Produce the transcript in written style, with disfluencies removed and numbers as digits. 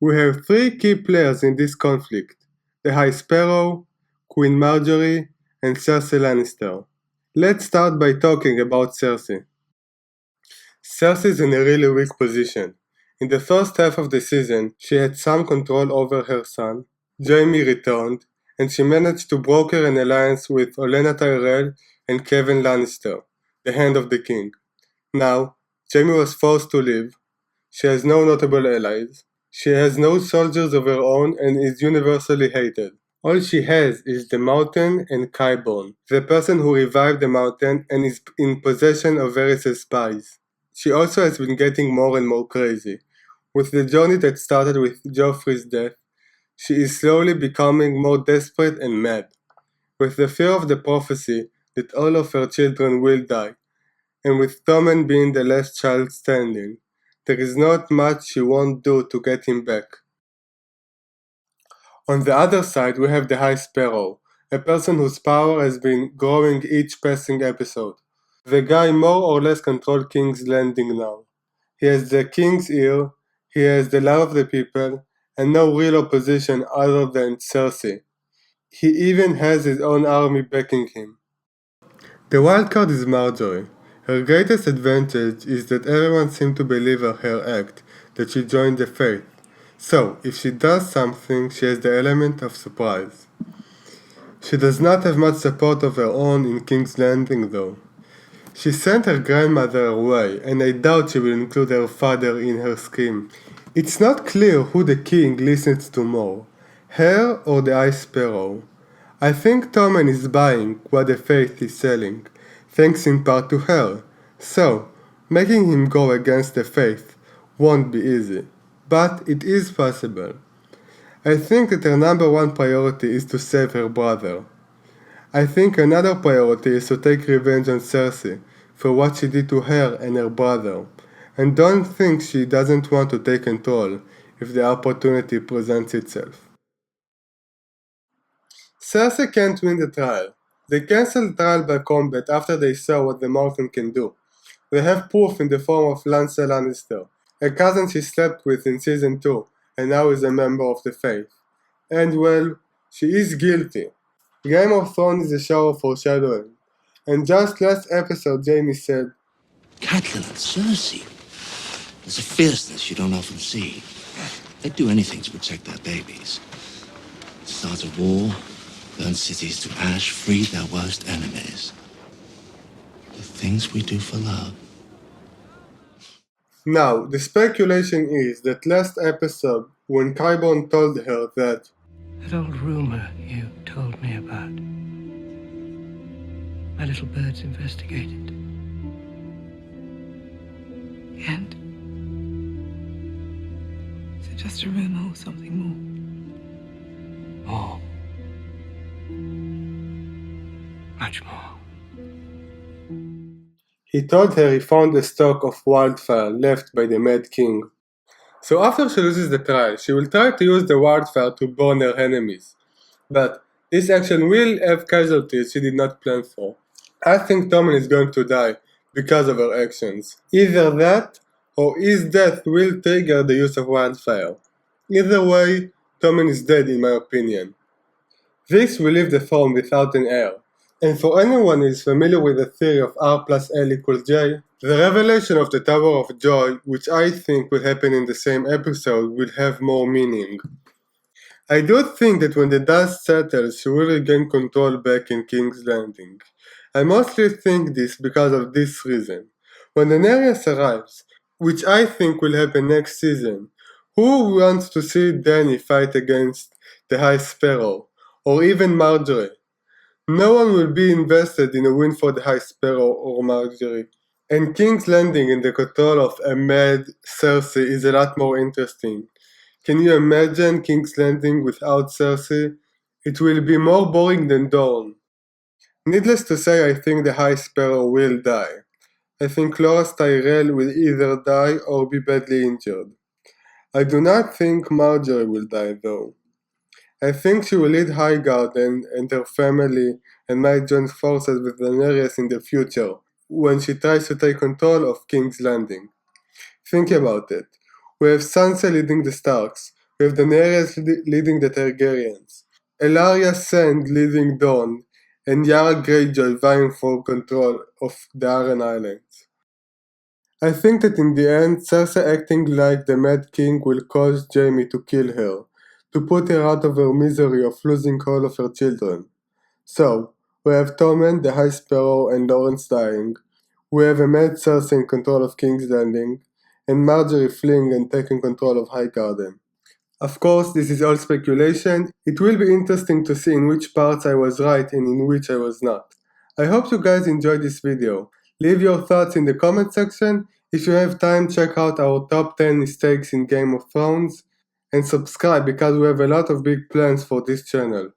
We have three key players in this conflict: the High Sparrow, Queen Marjorie, and Cersei Lannister. Let's start by talking about Cersei. Cersei is in a really weak position. In the first half of the season, she had some control over her son. Jaime returned, and she managed to broker an alliance with Olenna Tyrell and Kevan Lannister, the Hand of the King. Now, Jaime was forced to leave. She has no notable allies. She has no soldiers of her own and is universally hated. All she has is the Mountain and Qyburn, the person who revived the Mountain and is in possession of Varys' spies. She also has been getting more and more crazy. With the journey that started with Joffrey's death, she is slowly becoming more desperate and mad. With the fear of the prophecy that all of her children will die, and with Tommen being the last child standing, there is not much she won't do to get him back. On the other side we have the High Sparrow, a person whose power has been growing each passing episode. The guy more or less controls King's Landing now. He has the King's ear, he has the love of the people, and no real opposition other than Cersei. He even has his own army backing him. The wildcard is Marjorie. Her greatest advantage is that everyone seems to believe her act, that she joined the faith. So, if she does something, she has the element of surprise. She does not have much support of her own in King's Landing though. She sent her grandmother away, and I doubt she will include her father in her scheme. It's not clear who the king listens to more, her or the Ice Sparrow. I think Tommen is buying what the faith is selling, thanks in part to her. So, making him go against the faith won't be easy, but it is possible. I think that her number one priority is to save her brother. I think another priority is to take revenge on Cersei for what she did to her and her brother, and don't think she doesn't want to take control if the opportunity presents itself. Cersei can't win the trial. They cancelled the trial by combat after they saw what the Mountain can do. They have proof in the form of Lancel Lannister, a cousin she slept with in Season 2 and now is a member of the Faith. And well, she is guilty. Game of Thrones is a show of foreshadowing. And just last episode Jaime said, Catelyn and Cersei. There's a fierceness you don't often see. They'd do anything to protect their babies. Start a war, burn cities to ash, free their worst enemies. The things we do for love. Now, the speculation is that last episode, when Qyburn told her that old rumor you told me about, my little birds investigated. And? Is it just a rumor or something more? More. Much more. he told her he found a stock of wildfire left by the Mad King. So after she loses the trial, she will try to use the wildfire to burn her enemies. But this action will have casualties she did not plan for. I think Tommen is going to die because of her actions. Either that, or his death will trigger the use of wildfire. Either way, Tommen is dead in my opinion. This will leave the throne without an heir. And for anyone who is familiar with the theory of R plus L equals J, the revelation of the Tower of Joy, which I think will happen in the same episode, will have more meaning. I do think that when the dust settles, she will regain control back in King's Landing. I mostly think this because of this reason. When Daenerys arrives, which I think will happen next season, who wants to see Dany fight against the High Sparrow, or even Marjorie? No one will be invested in a win for the High Sparrow or Marjorie. And King's Landing in the control of a mad Cersei is a lot more interesting. Can you imagine King's Landing without Cersei? It will be more boring than Dorne. Needless to say, I think the High Sparrow will die. I think Loras Tyrell will either die or be badly injured. I do not think Marjorie will die though. I think she will lead Highgarden and her family and might join forces with Daenerys in the future, when she tries to take control of King's Landing. Think about it. We have Sansa leading the Starks, with Daenerys leading the Targaryens, Ellaria Sand leading Dawn, and Yara Greyjoy vying for control of the Iron Islands. I think that in the end, Cersei acting like the Mad King will cause Jaime to kill her, to put her out of her misery of losing all of her children. So, we have Tommen, the High Sparrow, and Lawrence dying. We have a mad Cersei in control of King's Landing, and Marjorie fleeing and taking control of Highgarden. Of course, this is all speculation. It will be interesting to see in which parts I was right and in which I was not. I hope you guys enjoyed this video. Leave your thoughts in the comment section. If you have time, check out our top 10 mistakes in Game of Thrones, and subscribe because we have a lot of big plans for this channel.